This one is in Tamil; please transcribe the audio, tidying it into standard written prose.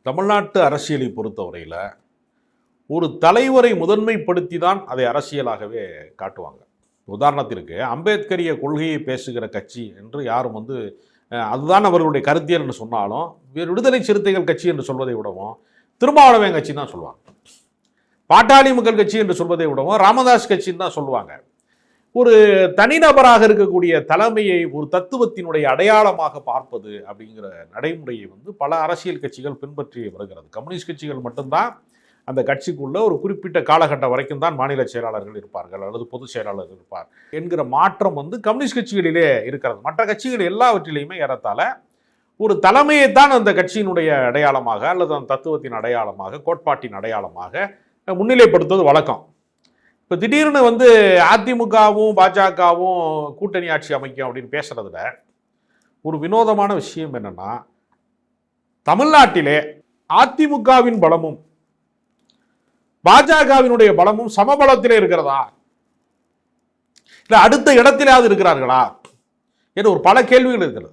தமிழ்நாட்டு அரசியலை பொறுத்தவரையில் ஒரு தலைவரை முதன்மைப்படுத்தி தான் அதை அரசியலாகவே காட்டுவாங்க. உதாரணத்திற்கு அம்பேத்கரிய கொள்கையை பேசுகிற கட்சி என்று யாரும் அதுதான் அவர்களுடைய கருத்தியல் என்று சொன்னாலும் விடுதலை சிறுத்தைகள் கட்சி என்று சொல்வதை விடவும் திருமாவளவன் கட்சி தான் சொல்லுவாங்க. பாட்டாளி மக்கள் கட்சி என்று சொல்வதை விடவும் ராமதாஸ் கட்சின்னு தான் சொல்லுவாங்க. ஒரு தனிநபராக இருக்கக்கூடிய தலைமையை ஒரு தத்துவத்தினுடைய அடையாளமாக பார்ப்பது அப்படிங்கிற நடைமுறையை பல அரசியல் கட்சிகள் பின்பற்றி வருகிறது. கம்யூனிஸ்ட் கட்சிகள் மட்டும்தான் அந்த கட்சிக்குள்ள ஒரு குறிப்பிட்ட காலகட்டம் வரைக்கும் தான் மாநில செயலாளர்கள் இருப்பார்கள் அல்லது பொதுச் செயலாளர் இருப்பார் என்கிற மாற்றம் கம்யூனிஸ்ட் கட்சிகளிலே இருக்கிறது. மற்ற கட்சிகள் எல்லாவற்றிலையுமே ஏறத்தாழ ஒரு தலைமையை தான் அந்த கட்சியினுடைய அடையாளமாக அல்லது அந்த தத்துவத்தின் அடையாளமாக கோட்பாட்டின் அடையாளமாக முன்னிலைப்படுத்துவது வழக்கம். இப்போ திடீர்னு அதிமுகவும் பாஜகவும் கூட்டணி ஆட்சி அமைக்கும் அப்படின்னு பேசுறதுல ஒரு வினோதமான விஷயம் என்னன்னா, தமிழ்நாட்டிலே அதிமுகவின் பலமும் பாஜகவினுடைய பலமும் சமபலத்திலே இருக்கிறதா, இல்ல அடுத்த இடத்திலாவது இருக்கிறார்களா என்று ஒரு பல கேள்விகள் இருக்கிறது.